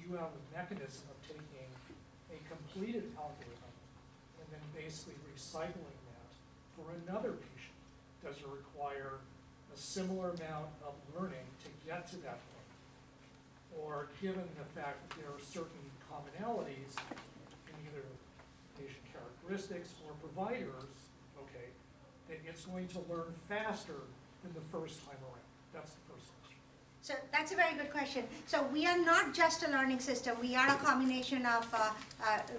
you have a mechanism of taking a completed algorithm and then basically recycling that for another patient? Does it require a similar amount of learning to get to that point? Or given the fact that there are certain commonalities in either patient characteristics or providers, okay, that it's going to learn faster than the first time around? That's the first question. So that's a very good question. So we are not just a learning system. We are a combination of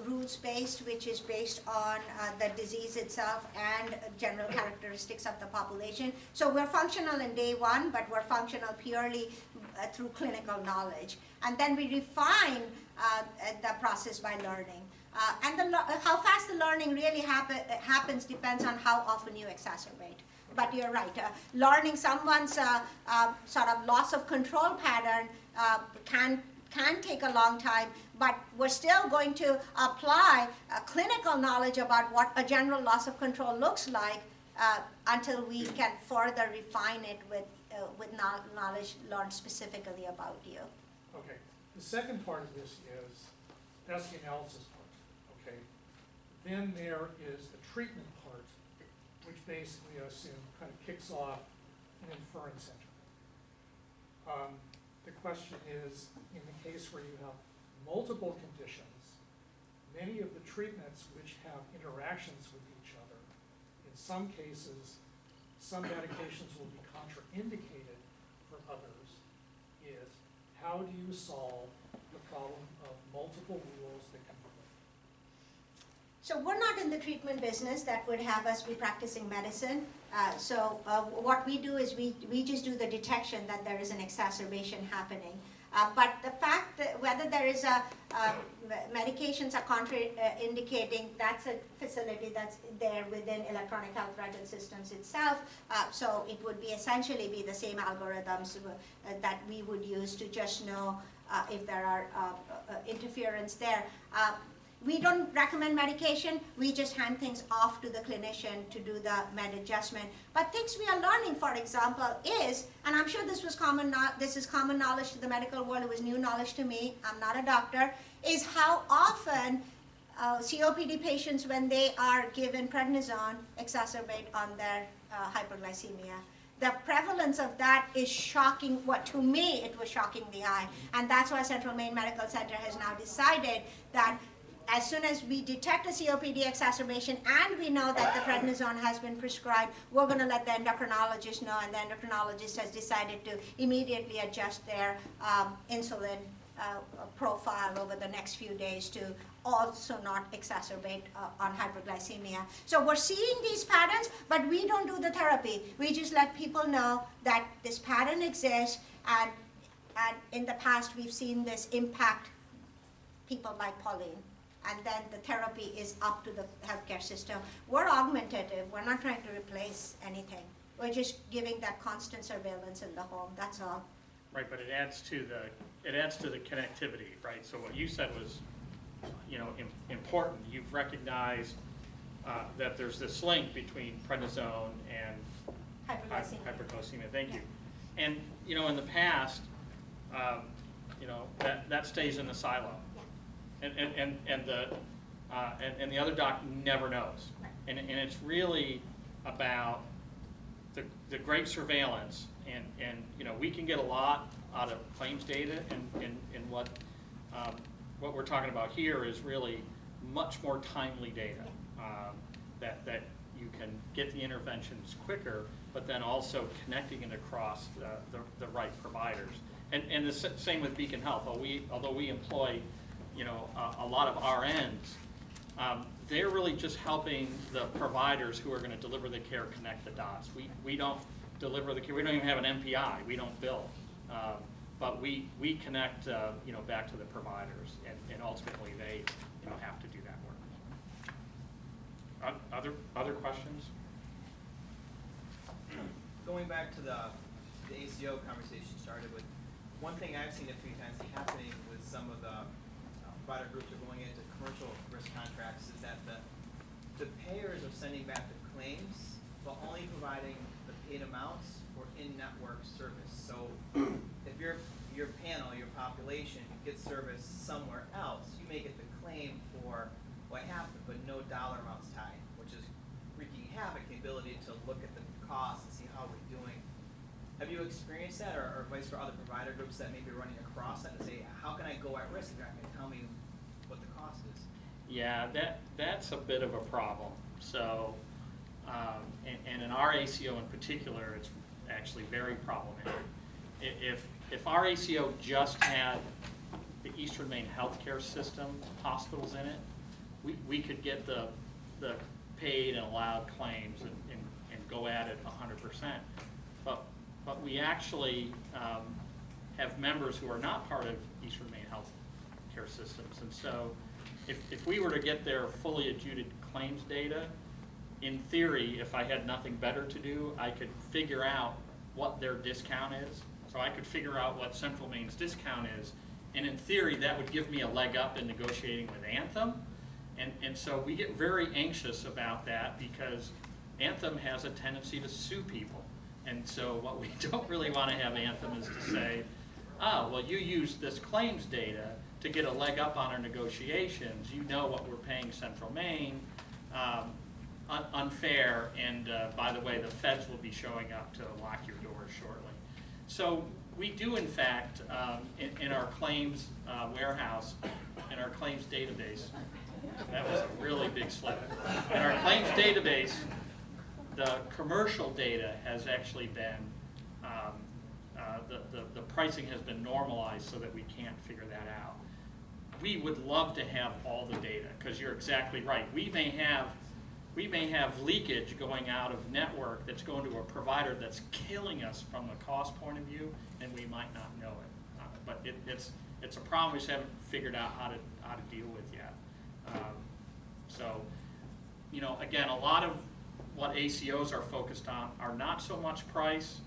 rules-based, which is based on the disease itself and general characteristics of the population. So we're functional in day one, but we're functional purely through clinical knowledge. And then we refine the process by learning. And how fast the learning really happens depends on how often you exacerbate. But you're right, learning someone's sort of loss of control pattern can take a long time, but we're still going to apply clinical knowledge about what a general loss of control looks like until we can further refine it with knowledge learned specifically about you. Okay, the second part of this is, that's the analysis part, okay? Then there is the treatment part, which basically, I assume, kind of kicks off an inference engine. The question is, in the case where you have multiple conditions, many of the treatments which have interactions with each other, in some cases, some medications will be contraindicated for others, is how do you solve the problem of multiple rules that conflict? So we're not in the treatment business that would have us be practicing medicine. What we do is we just do the detection that there is an exacerbation happening. But the fact that whether there is medications are contraindicating, that's a facility that's there within electronic health record systems itself. So it would be essentially be the same algorithms that we would use to just know if there are interference there. We don't recommend medication, we just hand things off to the clinician to do the med adjustment. But things we are learning, for example, is, and I'm sure this is common knowledge to the medical world, it was new knowledge to me, I'm not a doctor, is how often COPD patients, when they are given prednisone, exacerbate on their hyperglycemia. The prevalence of that is shocking. To me, it was shocking the eye. And that's why Central Maine Medical Center has now decided that as soon as we detect a COPD exacerbation and we know that the prednisone has been prescribed, we're going to let the endocrinologist know, and the endocrinologist has decided to immediately adjust their insulin profile over the next few days to also not exacerbate on hyperglycemia. So we're seeing these patterns, but we don't do the therapy. We just let people know that this pattern exists, and in the past we've seen this impact people like Pauline. And then the therapy is up to the healthcare system. We're augmentative. We're not trying to replace anything. We're just giving that constant surveillance in the home. That's all. Right, but it adds to the connectivity, right? So what you said was, important. You've recognized that there's this link between prednisone and hyperglycemia. Thank you. And in the past, that stays in the silo. And the other doc never knows, and it's really about the great surveillance, and we can get a lot out of claims data, and what we're talking about here is really much more timely data that you can get the interventions quicker, but then also connecting it across the right providers, and the same with Beacon Health. Although we employ a lot of RNs, they're really just helping the providers who are going to deliver the care connect the dots. We don't deliver the care. We don't even have an MPI. We don't bill, but we connect back to the providers, and ultimately they have to do that work. Other questions? Going back to the ACO conversation started with, one thing I've seen a few times happening with some of the provider groups are going into commercial risk contracts is that the payers are sending back the claims, but only providing the paid amounts for in-network service. So if you're your panel, your population, gets service somewhere else, you may get the claim for what happened, but no dollar amounts tied, which is wreaking havoc, the ability to look at the costs and see how we're doing. Have you experienced that, or advice for other provider groups that may be running across that and say, how can I go at risk if you're not going to tell me what the cost is? Yeah, that's a bit of a problem. So, and in our ACO in particular, it's actually very problematic. If our ACO just had the Eastern Maine healthcare system hospitals in it, we could get the paid and allowed claims and go at it 100%. But we actually have members who are not part of Eastern Maine healthcare systems, and so if we were to get their fully adjudicated claims data, in theory, if I had nothing better to do, I could figure out what their discount is. So I could figure out what Central Maine's discount is, and in theory, that would give me a leg up in negotiating with Anthem. And so we get very anxious about that because Anthem has a tendency to sue people. And so what we don't really want to have Anthem is to say, well, you used this claims data to get a leg up on our negotiations. You know what we're paying Central Maine, unfair, and by the way, the feds will be showing up to lock your doors shortly. So we do, in fact, in our claims warehouse, in our claims database, that was a really big slip. In our claims database, the commercial data has actually been, the pricing has been normalized so that we can't figure that out. We would love to have all the data, because you're exactly right. We may have leakage going out of network that's going to a provider that's killing us from a cost point of view, and we might not know it. But it's a problem we just haven't figured out how to deal with yet. So, you know, again, a lot of what ACOs are focused on are not so much price,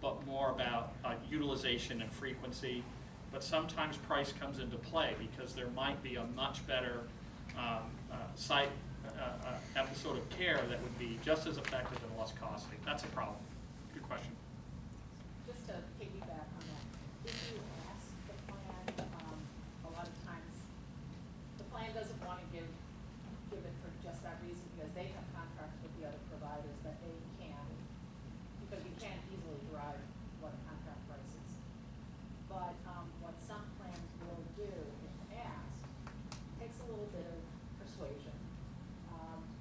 but more about utilization and frequency. But sometimes price comes into play because there might be a much better episode of care that would be just as effective and less costly. That's a problem. Good question. Just to piggyback on that, if you ask the plan, a lot of times, the plan doesn't want to give it for just that reason, because they have contracts with the other providers that they can, because you can't easily derive what a contract price is. But what some plans will do, if asked, takes a little bit of persuasion,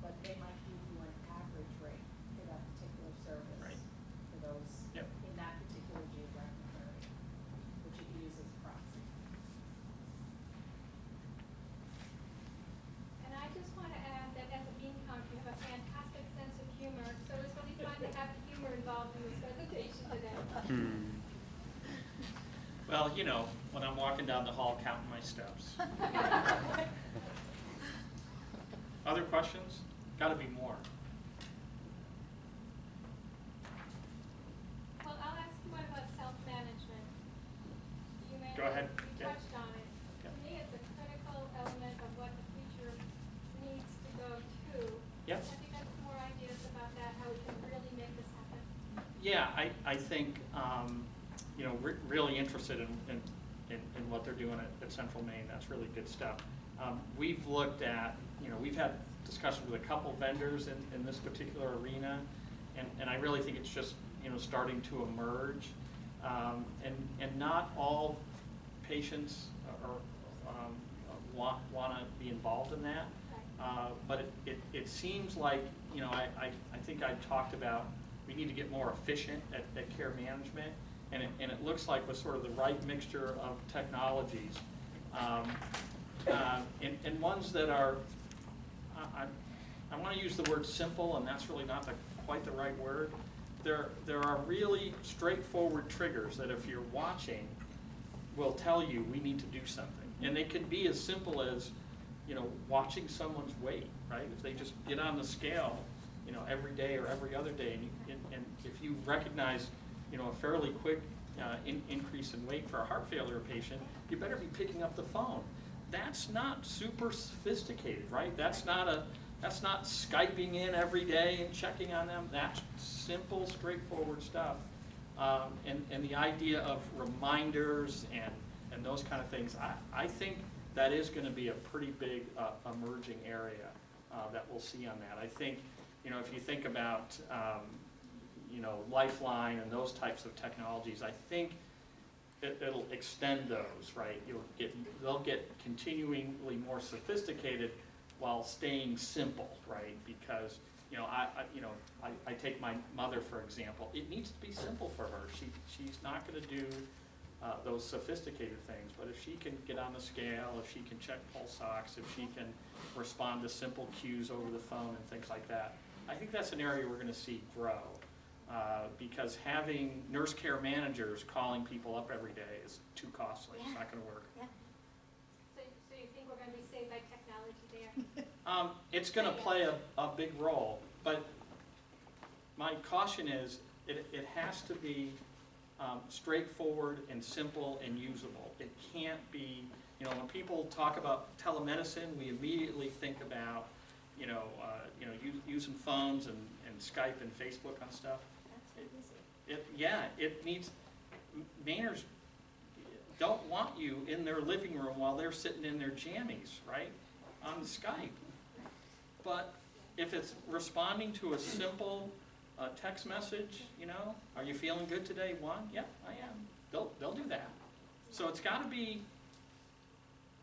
but they might give you an average rate for that particular service. Right. For those Yep. in that particular geographic area, which you can use as a proxy. And I just want to add that as a bean count, you have a fantastic sense of humor, so it's really fun to have the humor involved in this presentation today. Well, you know, when I'm walking down the hall counting my steps. Other questions? Got to be more. Well, I'll ask you one about self-management. Go ahead. You Yeah. touched on it. Yeah. To me, it's a critical element of what the future needs to go to. Yep. Have you got some more ideas about that, how we can really make this happen? Yeah, I think, you know, really interested in what they're doing at Central Maine. That's really good stuff. We've looked at, you know, we've had discussions with a couple vendors in this particular arena, and I really think it's just, you know, starting to emerge. And not all patients want to be involved in that. But it seems like, you know, I think I talked about we need to get more efficient at care management, and it looks like with sort of the right mixture of technologies, and ones that are, I want to use the word simple, and that's really not quite the right word. There are really straightforward triggers that if you're watching will tell you we need to do something. And they can be as simple as, you know, watching someone's weight, right? If they just get on the scale, you know, every day or every other day, and if you recognize, you know, a fairly quick increase in weight for a heart failure patient, you better be picking up the phone. That's not super sophisticated, right? That's not Skyping in every day and checking on them. That's simple, straightforward stuff. And the idea of reminders and those kind of things, I think that is going to be a pretty big emerging area that we'll see on that. I think, if you think about, Lifeline and those types of technologies, I think it'll extend those, right? They'll get continually more sophisticated while staying simple, right? Because, I take my mother, for example. It needs to be simple for her. She's not going to do those sophisticated things, but if she can get on the scale, if she can check pulse ox, if she can respond to simple cues over the phone and things like that, I think that's an area we're going to see grow. Because having nurse care managers calling people up every day is too costly. It's not going to work. Yeah. So you think we're gonna be saved by technology there? It's going to play a big role, but my caution is it has to be straightforward and simple and usable. It can't be, when people talk about telemedicine, we immediately think about, using phones and Skype and Facebook on stuff. It needs, Mainers don't want you in their living room while they're sitting in their jammies, right, on Skype. But if it's responding to a simple text message, are you feeling good today? One, yeah, I am. They'll do that. So it's got to be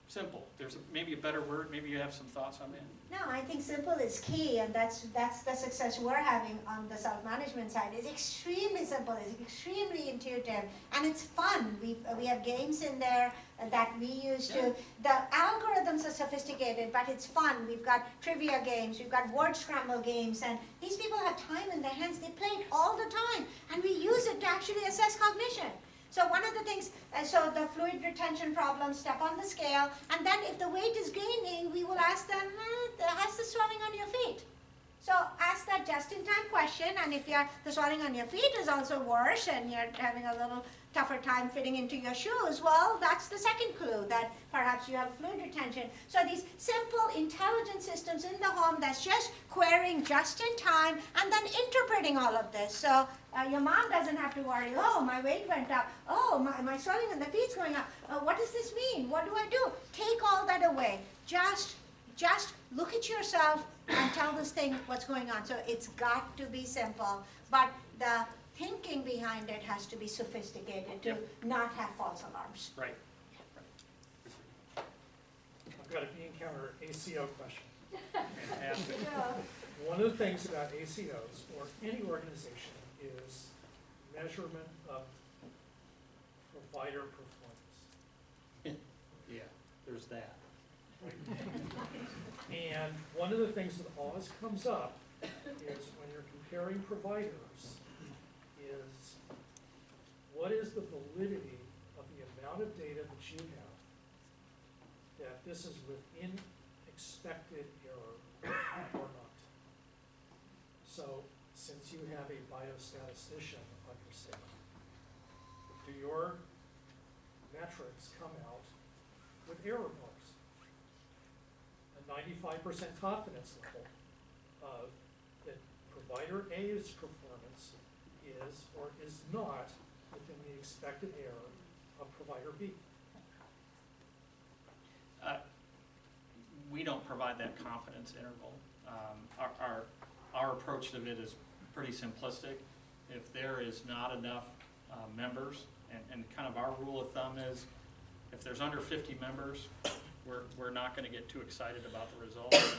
simple. There's maybe a better word. Maybe you have some thoughts on that. No, I think simple is key, and that's the success we're having on the self-management side. It's extremely simple, it's extremely intuitive, and it's fun. We have games in there that we use to. The algorithms are sophisticated, but it's fun. We've got trivia games, we've got word scramble games, and these people have time in their hands. They play it all the time, and we use it to actually assess cognition. So one of the things, so the fluid retention problem, step on the scale, and then if the weight is gaining, we will ask them, how's the swelling on your feet? So ask that just-in-time question, and if the swelling on your feet is also worse and you're having a little tougher time fitting into your shoes, well, that's the second clue that perhaps you have fluid retention. So these simple, intelligent systems in the home that's just querying just in time and then interpreting all of this. So your mom doesn't have to worry, oh, my weight went up, oh, my swelling in the feet's going up, what does this mean, what do I do? Take all that away. Just look at yourself and tell this thing what's going on. So it's got to be simple, but the thinking behind it has to be sophisticated to not have false alarms. Right. I've got a bean counter ACO question. Fantastic. One of the things about ACOs, or any organization, is measurement of provider performance. Yeah, there's that. And one of the things that always comes up is when you're comparing providers is what is the validity of the amount of data that you have that this is within expected error or not. So since you have a biostatistician on your staff, do your metrics come out with error bars? A 95% confidence level of that provider A's performance is or is not within the expected error of provider B. We don't provide that confidence interval. Our approach to it is pretty simplistic. If there is not enough members, and kind of our rule of thumb is if there's under 50 members, we're not going to get too excited about the results.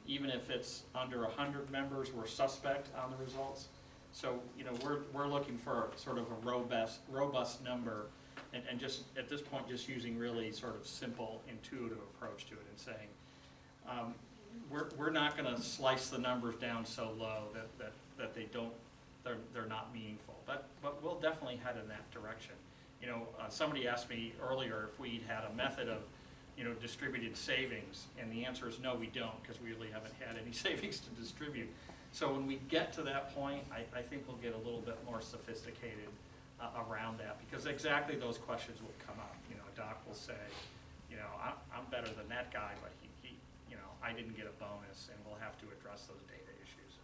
Even if it's under 100 members, we're suspect on the results. So we're looking for sort of a robust number, and just at this point just using really sort of simple, intuitive approach to it and saying we're not going to slice the numbers down so low that they're not meaningful. But we'll definitely head in that direction. Somebody asked me earlier if we'd had a method of distributed savings, and the answer is no, we don't, because we really haven't had any savings to distribute. So when we get to that point, I think we'll get a little bit more sophisticated around that, because exactly those questions will come up. A doc will say, I'm better than that guy, but he I didn't get a bonus, and we'll have to address those data issues.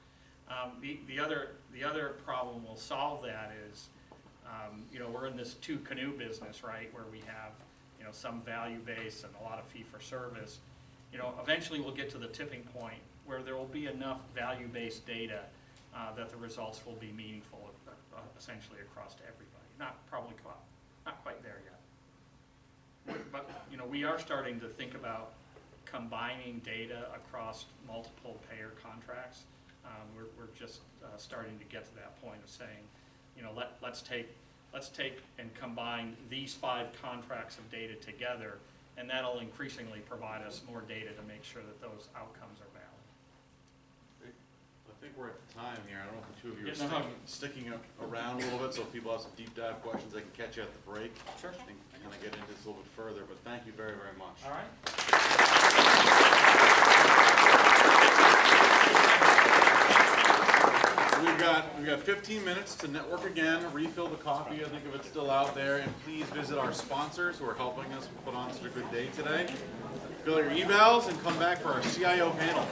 The other problem we'll solve that is, you know, we're in this two canoe business, right, where we have, you know, some value base and a lot of fee for service. You know, eventually we'll get to the tipping point where there will be enough value-based data that the results will be meaningful essentially across to everybody. Not quite there yet. But, you know, we are starting to think about combining data across multiple payer contracts. We're just starting to get to that point of saying, you know, let's take and combine these 5 contracts of data together, and that'll increasingly provide us more data to make sure that those outcomes are valid. I think we're at time here. I don't know if the two of you Yeah, are no. sticking around a little bit, so if people have some deep dive questions, they can catch you at the break. Sure. And kind of get into this a little bit further, but thank you very, very much. All right. We've got 15 minutes to network again, refill the coffee, I think if it's still out there, and please visit our sponsors who are helping us put on such a good day today. Fill your evals and come back for our CIO panel.